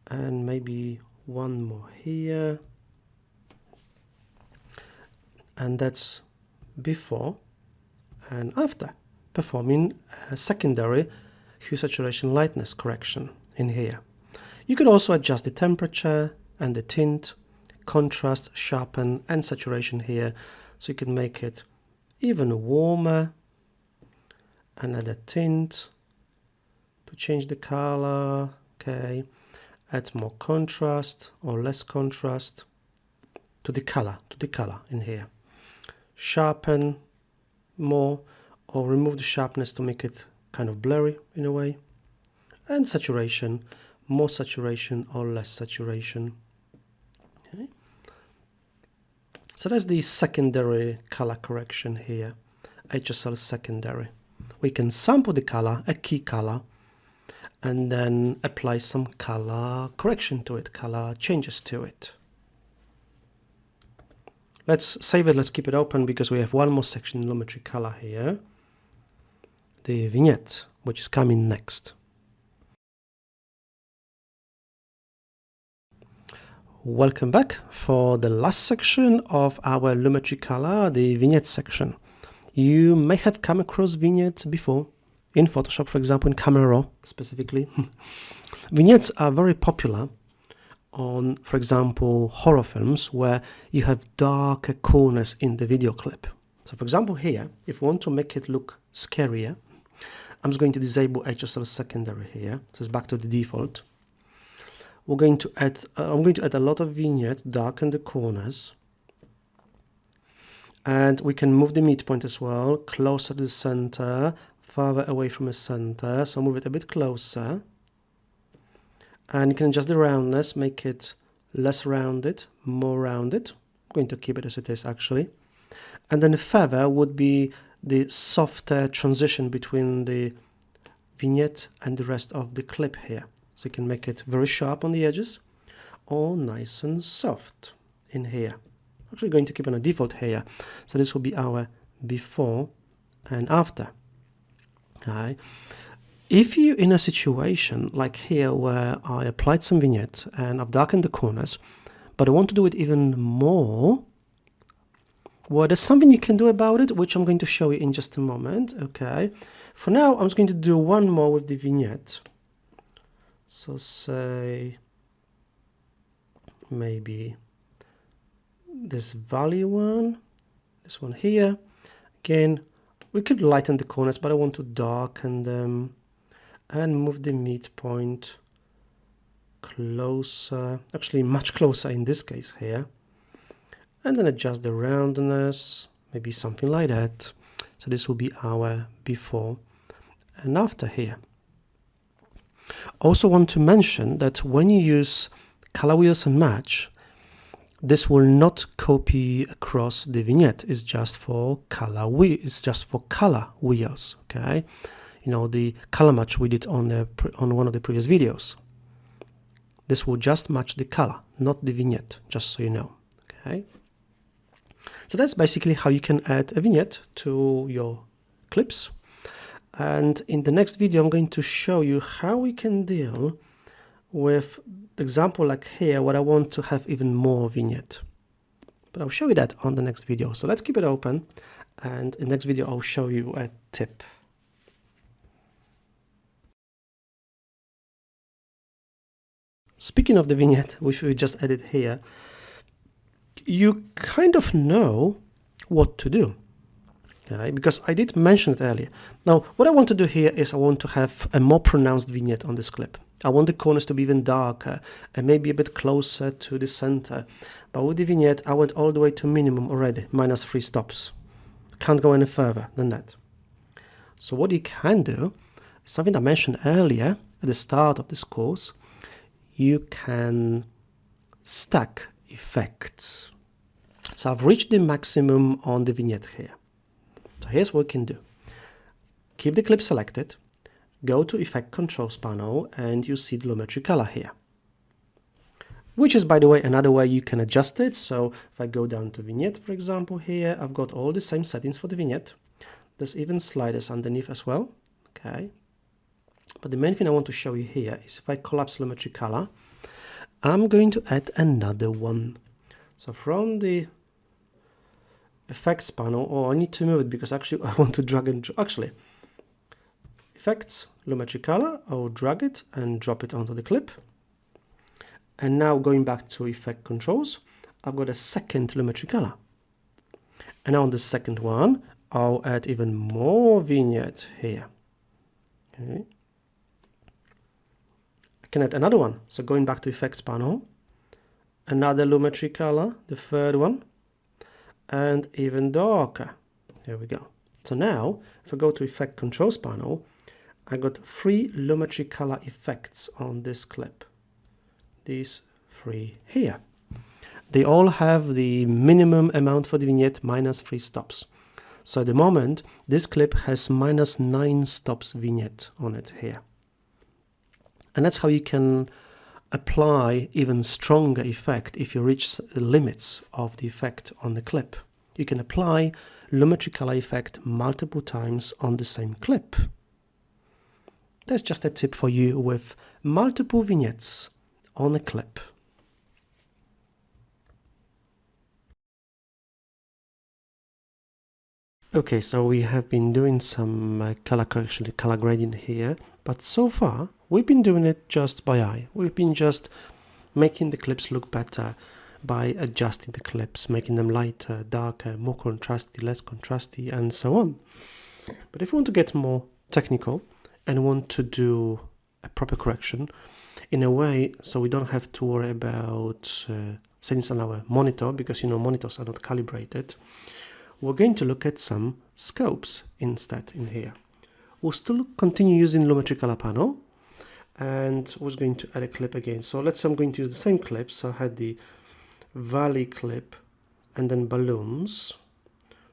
and maybe one more here, and that's before and after performing a secondary hue, saturation, lightness correction in here. You could also adjust the temperature and the tint, contrast, sharpen, and saturation here, so you can make it even warmer, and add a tint to change the color. Okay, add more contrast or less contrast to the color in here. Sharpen more, or remove the sharpness to make it kind of blurry in a way. And saturation, more saturation or less saturation. Okay. So that's the secondary color correction here, HSL secondary. We can sample the color, a key color, and then apply some color correction to it, color changes to it. Let's save it, let's keep it open, because we have one more section in Lumetri color here, the vignette, which is coming next. Welcome back for the last section of our Lumetri color, the vignette section. You may have come across vignettes before, in Photoshop, for example, in Camera Raw specifically. Vignettes are very popular on, for example, horror films where you have darker corners in the video clip. So for example here, if we want to make it look scarier, I'm just going to disable HSL secondary here, so it's back to the default. We're going to add, I'm going to add a lot of vignette, darken the corners, and we can move the midpoint as well, closer to the center, farther away from the center, so move it a bit closer. And you can adjust the roundness, make it less rounded, more rounded. I'm going to keep it as it is actually. And then the feather would be the softer transition between the vignette and the rest of the clip here. So you can make it very sharp on the edges or nice and soft in here. I'm actually going to keep on a default here. So this will be our before and after. Okay. If you're in a situation like here where I applied some vignette and I've darkened the corners, but I want to do it even more, well, there's something you can do about it, which I'm going to show you in just a moment. Okay. For now, I'm just going to do one more with the vignette. So say maybe this value one, this one here. Again, we could lighten the corners, but I want to darken them and move the midpoint closer, actually much closer in this case here, and then adjust the roundness, maybe something like that. So this will be our before and after here. Also want to mention that when you use color wheels and match, this will not copy across the vignette. It's just for color wheels. Okay, you know, the color match we did on one of the previous videos. This will just match the color, not the vignette, just so you know. Okay, so that's basically how you can add a vignette to your clips. And in the next video, I'm going to show you how we can deal with the example like here, where I want to have even more vignette. But I'll show you that on the next video. So let's keep it open. And in the next video, I'll show you a tip. Speaking of the vignette, which we just added here, you kind of know what to do. Okay, because I did mention it earlier. Now, what I want to do here is I want to have a more pronounced vignette on this clip. I want the corners to be even darker and maybe a bit closer to the center. But with the vignette, I went all the way to minimum already, -3 stops. Can't go any further than that. So what you can do, something I mentioned earlier at the start of this course, you can stack effects. So I've reached the maximum on the vignette here. So here's what we can do. Keep the clip selected, go to Effect Controls panel, and you see the Lumetri color here. Which is, by the way, another way you can adjust it. So if I go down to Vignette, for example, here, I've got all the same settings for the vignette. There's even sliders underneath as well. Okay. But the main thing I want to show you here is if I collapse Lumetri color, I'm going to add another one. So from the Effects panel, I need to move it because actually I want to drag and actually Effects, Lumetri color, I will drag it and drop it onto the clip. And now going back to Effect Controls, I've got a second Lumetri color. And now on the second one, I'll add even more vignette here. Okay. I can add another one. So going back to Effects panel, another Lumetri color, the third one, and even darker. There we go. So now, if I go to Effect Controls panel, I got 3 Lumetri color effects on this clip. These 3 here. They all have the minimum amount for the vignette, -3 stops. So at the moment, this clip has -9 stops vignette on it here. And that's how you can apply even stronger effect if you reach the limits of the effect on the clip. You can apply Lumetri color effect multiple times on the same clip. That's just a tip for you with multiple vignettes on a clip. Okay, so we have been doing some color correction, color gradient here, but so far we've been doing it just by eye. We've been just making the clips look better by adjusting the clips, making them lighter, darker, more contrasty, less contrasty, and so on. But if you want to get more technical and want to do a proper correction in a way so we don't have to worry about settings on our monitor, because you know monitors are not calibrated, we're going to look at some scopes instead in here. We'll still continue using Lumetri color panel, and we're going to add a clip again. So let's say I'm going to use the same clip. So I had the valley clip and then balloons.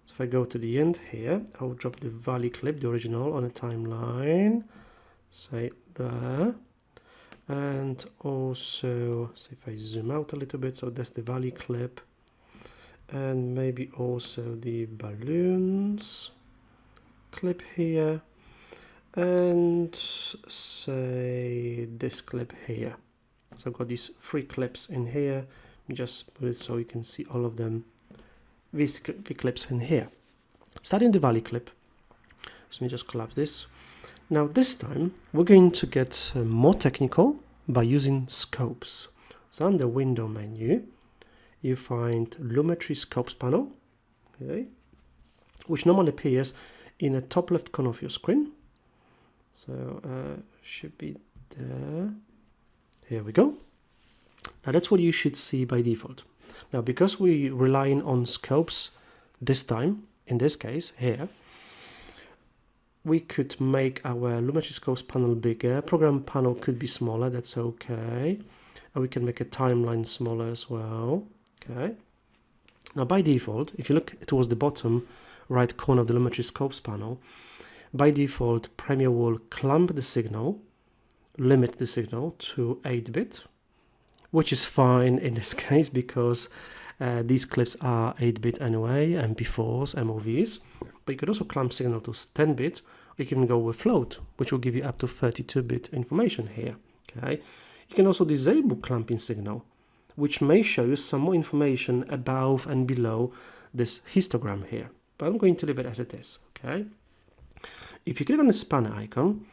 So if I go to the end here, I'll drop the valley clip, the original, on a timeline, say there. And also, so if I zoom out a little bit, so that's the valley clip. And maybe also the balloons clip here, and say this clip here. So I've got these 3 clips in here. Just put it so you can see all of them, these clips in here. Starting the valley clip, so let me just collapse this. Now this time we're going to get more technical by using scopes. So on the window menu, you find Lumetri scopes panel, okay, which normally appears in the top left corner of your screen. So should be there. Here we go. Now that's what you should see by default. Now because we're relying on scopes this time, in this case here, we could make our Lumetri scopes panel bigger. Program panel could be smaller, that's okay. And we can make a timeline smaller as well. Okay. Now by default, if you look towards the bottom right corner of the Lumetri scopes panel, by default Premiere will clamp the signal, limit the signal to 8-bit, which is fine in this case because these clips are 8-bit anyway, MP4s, MOVs, but you could also clamp signal to 10-bit, or you can go with float, which will give you up to 32-bit information here. Okay. You can also disable clamping signal, which may show you some more information above and below this histogram here, but I'm going to leave it as it is. Okay. If you click on the spanner icon,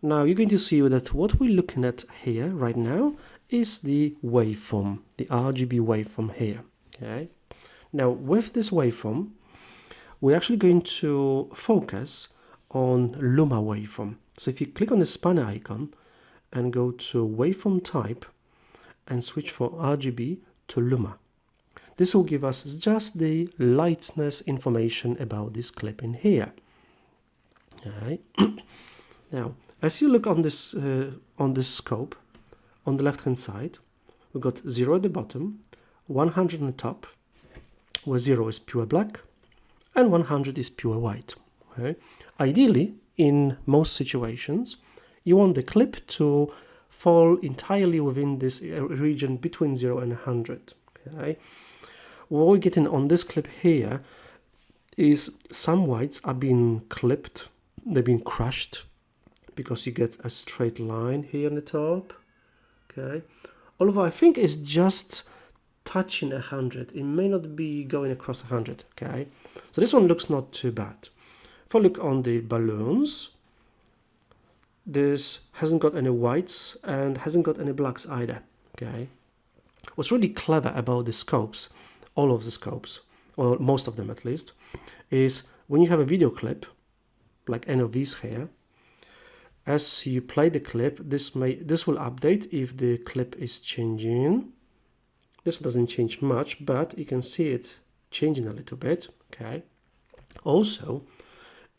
now you're going to see that what we're looking at here right now is the waveform, the RGB waveform here. Okay. Now with this waveform, we're actually going to focus on Luma waveform. So if you click on the spanner icon and go to waveform type and switch from RGB to Luma, this will give us just the lightness information about this clip in here. Okay. Now, as you look on this scope, on the left hand side, we've got 0 at the bottom, 100 on the top, where 0 is pure black, and 100 is pure white. Okay. Ideally, in most situations, you want the clip to fall entirely within this region between 0 and 100. Okay. What we're getting on this clip here is some whites are being clipped, they've been crushed, because you get a straight line here on the top. Okay. Although I think it's just touching 100, it may not be going across 100. Okay. So this one looks not too bad. If I look on the balloons, this hasn't got any whites and hasn't got any blacks either. Okay. What's really clever about the scopes, all of the scopes, or most of them at least, is when you have a video clip, like any of these here, as you play the clip, this will update if the clip is changing. This doesn't change much, but you can see it changing a little bit. Okay. Also,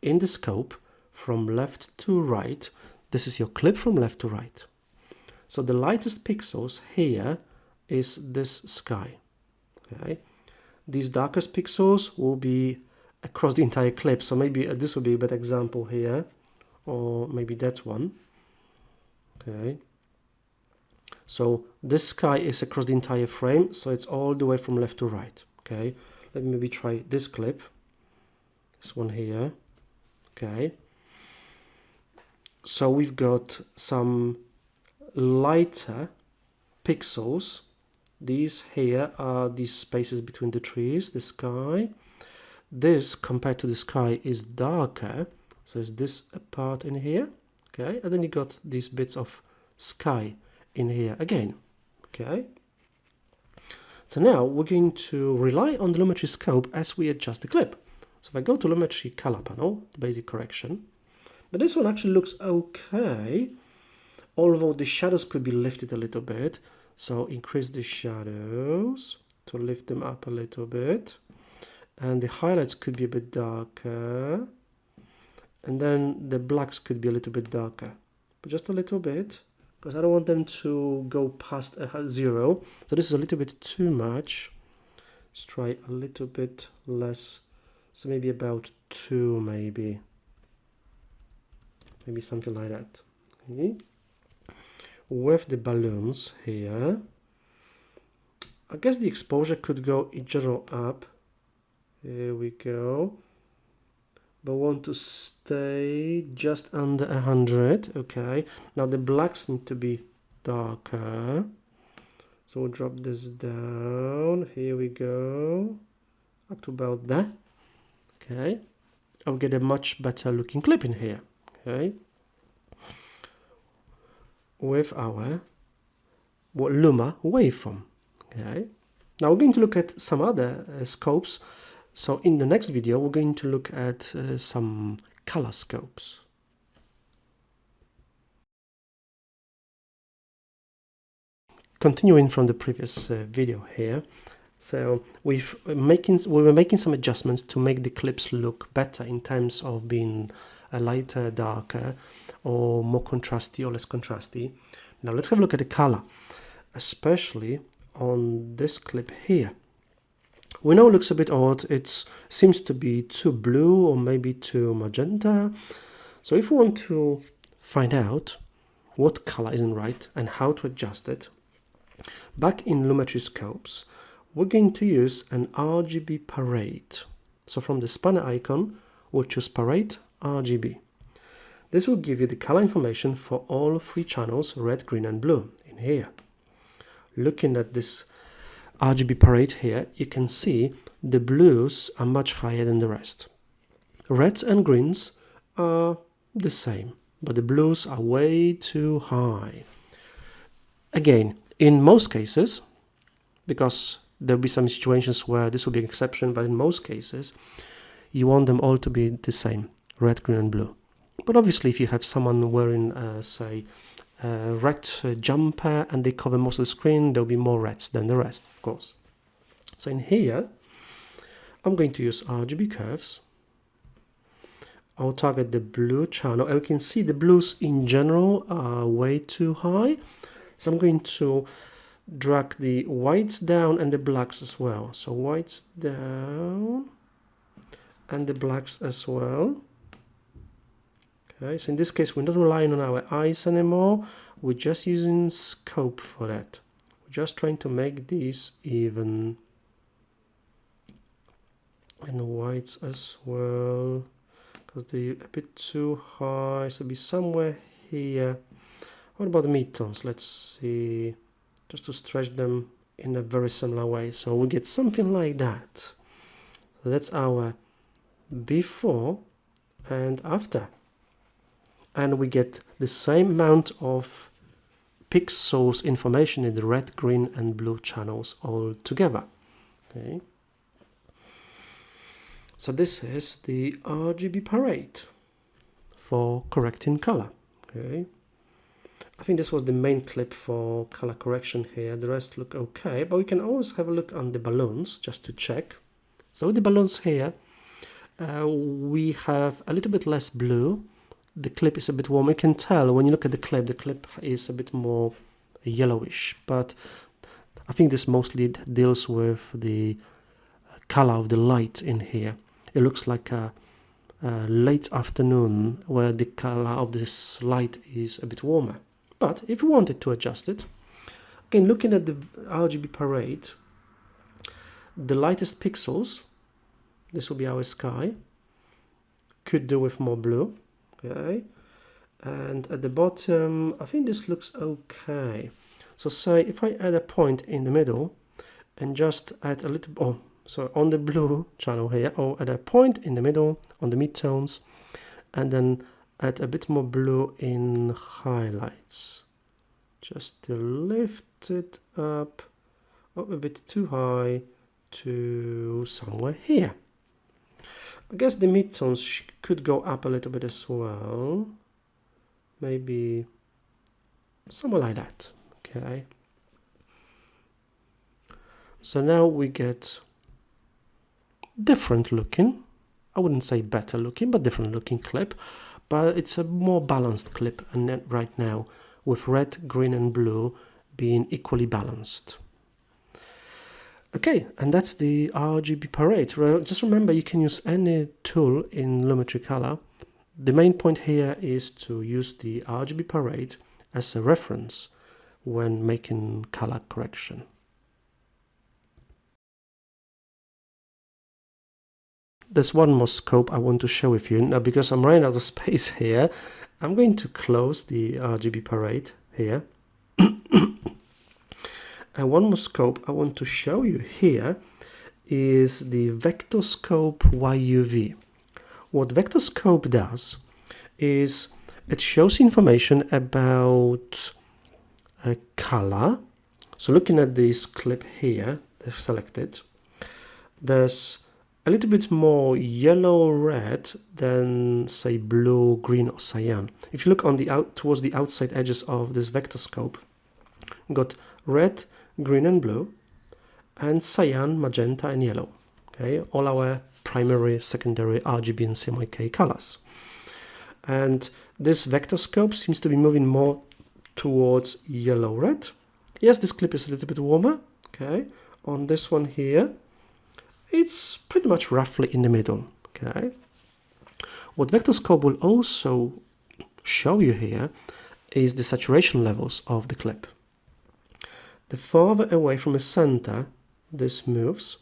in the scope, from left to right, this is your clip from left to right. So the lightest pixels here is this sky. Okay. These darkest pixels will be across the entire clip. So maybe this will be a better example here, or maybe that one. Okay. So this sky is across the entire frame, so it's all the way from left to right. Okay. Let me maybe try this clip. This one here. Okay. So we've got some lighter pixels. These here are these spaces between the trees, the sky. This compared to the sky is darker, so it's this part in here. Okay, and then you got these bits of sky in here again. Okay, so now we're going to rely on the Lumetri scope as we adjust the clip. So if I go to Lumetri color panel, the basic correction, now this one actually looks okay, although the shadows could be lifted a little bit. So increase the shadows to lift them up a little bit, and the highlights could be a bit darker, and then the blacks could be a little bit darker, but just a little bit, because I don't want them to go past 0. So this is a little bit too much. Let's try a little bit less, so maybe about 2, maybe something like that. Okay. With the balloons here, I guess the exposure could go in general up. Here we go. But want to stay just under 100. Okay. Now the blacks need to be darker. So we'll drop this down. Here we go. Up to about there. Okay. I'll get a much better looking clip in here. Okay. With our Luma waveform. Okay. Now we're going to look at some other scopes. So in the next video, we're going to look at some color scopes. Continuing from the previous video here, so we were making some adjustments to make the clips look better in terms of being lighter, darker, or more contrasty or less contrasty. Now let's have a look at the color, especially on this clip here. We know it looks a bit odd. It seems to be too blue or maybe too magenta. So if we want to find out what color isn't right and how to adjust it, back in Lumetri scopes, we're going to use an RGB parade. So from the spanner icon, we'll choose parade RGB. This will give you the color information for all three channels, red, green and blue in here. Looking at this RGB parade here, you can see the blues are much higher than the rest. Reds and greens are the same, but the blues are way too high. Again, in most cases, because there'll be some situations where this will be an exception, but in most cases, you want them all to be the same, red, green and blue. But obviously, if you have someone wearing, say, a red jumper and they cover most of the screen, there'll be more reds than the rest, of course. So in here, I'm going to use RGB curves. I'll target the blue channel. And we can see the blues in general are way too high. So I'm going to drag the whites down and the blacks as well. So whites down and the blacks as well. Okay, so in this case, we're not relying on our eyes anymore. We're just using scope for that. We're just trying to make these even. And the whites as well, because they're a bit too high. So be somewhere here. What about the midtones? Let's see, just to stretch them in a very similar way. So we get something like that. So that's our before and after. And we get the same amount of pixels information in the red, green and blue channels all together. Okay. So this is the RGB parade for correcting color. Okay. I think this was the main clip for color correction here. The rest look okay, but we can always have a look on the balloons just to check. So with the balloons here, we have a little bit less blue. The clip is a bit warm. You can tell when you look at the clip is a bit more yellowish, but I think this mostly deals with the color of the light in here. It looks like a late afternoon where the color of this light is a bit warmer. But if you wanted to adjust it, again, looking at the RGB parade, the lightest pixels, this will be our sky, could do with more blue. Okay, and at the bottom, I think this looks okay. So say if I add a point in the middle and just add a little, so on the blue channel here, or add a point in the middle on the midtones, and then add a bit more blue in highlights, just to lift it up a bit too high to somewhere here. I guess the midtones could go up a little bit as well, maybe somewhere like that. Okay, so now we get different looking, I wouldn't say better looking, but different looking clip, but it's a more balanced clip and right now with red, green and blue being equally balanced. Okay, and that's the RGB parade. Just remember, you can use any tool in Lumetri Color. The main point here is to use the RGB parade as a reference when making color correction. There's one more scope I want to share with you. Now, because I'm running out of space here, I'm going to close the RGB parade here. And one more scope I want to show you here is the vector scope YUV. What vector scope does is it shows information about a color So looking at this clip here, they've selected, there's a little bit more yellow red than say blue, green or cyan. If you look on the towards the outside edges of this vector scope, you've got red, green and blue, and cyan, magenta and yellow. Okay, all our primary, secondary RGB and CMYK colors. And this vector scope seems to be moving more towards yellow red. Yes, this clip is a little bit warmer. Okay, on this one here, it's pretty much roughly in the middle. Okay, what vector scope will also show you here is the saturation levels of the clip. The farther away from the center this moves,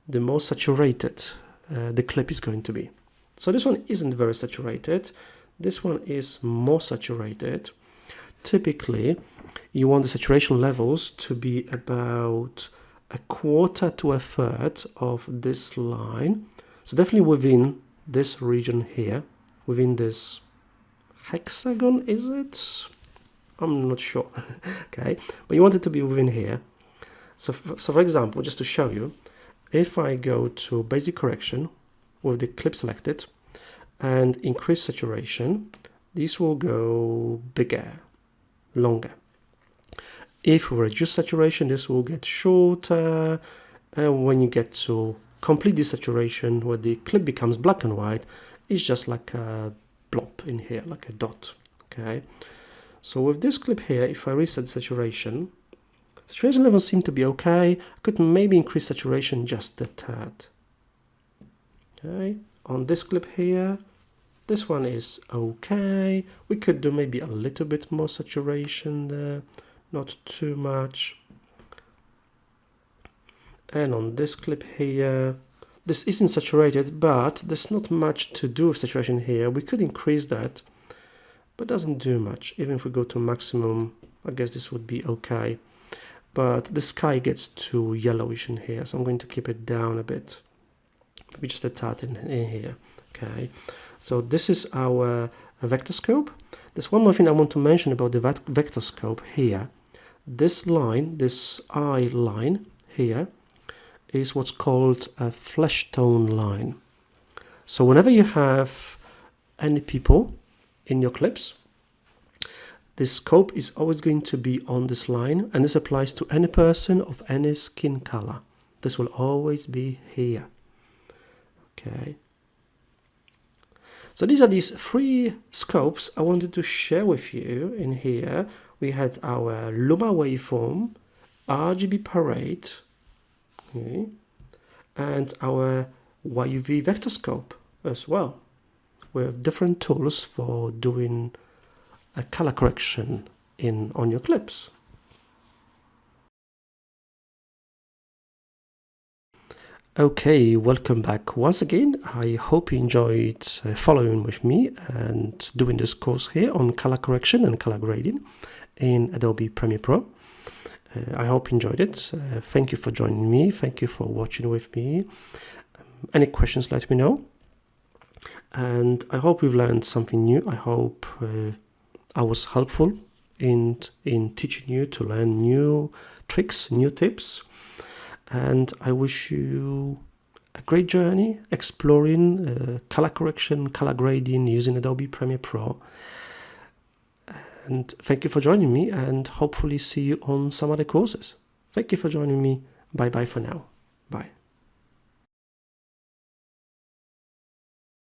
the more saturated the clip is going to be. So this one isn't very saturated. This one is more saturated. Typically, you want the saturation levels to be about a quarter to a third of this line. So definitely within this region here, within this hexagon, is it? I'm not sure. Okay, but you want it to be within here. So for example, just to show you, if I go to basic correction with the clip selected and increase saturation, this will go bigger, longer. If we reduce saturation, this will get shorter, and when you get to complete desaturation, where the clip becomes black and white, it's just like a blob in here, like a dot. Okay, so with this clip here, if I reset saturation levels seem to be okay. I could maybe increase saturation just a tad. Okay, on this clip here, this one is okay. We could do maybe a little bit more saturation there, not too much. And on this clip here, this isn't saturated, but there's not much to do with saturation here. We could increase that, but doesn't do much. Even if we go to maximum, I guess this would be okay. But the sky gets too yellowish in here, so I'm going to keep it down a bit, maybe just a tad in here. Okay, so this is our vector scope. There's one more thing I want to mention about the vector scope here. This line, this eye line here, is what's called a flesh tone line. So whenever you have any people in your clips, this scope is always going to be on this line, and this applies to any person of any skin color. This will always be here. Okay. So these are these three scopes I wanted to share with you. In here we had our Luma waveform, RGB parade, okay, and our YUV vector scope as well, with different tools for doing a color correction on your clips. Okay, welcome back once again. I hope you enjoyed following with me and doing this course here on color correction and color grading in Adobe Premiere Pro. I hope you enjoyed it. Thank you for joining me. Thank you for watching with me. Any questions, let me know. And I hope you've learned something new. I hope I was helpful in teaching you to learn new tricks, new tips. And I wish you a great journey exploring color correction, color grading using Adobe Premiere Pro. And thank you for joining me, and hopefully see you on some other courses. Thank you for joining me. Bye bye for now. Bye.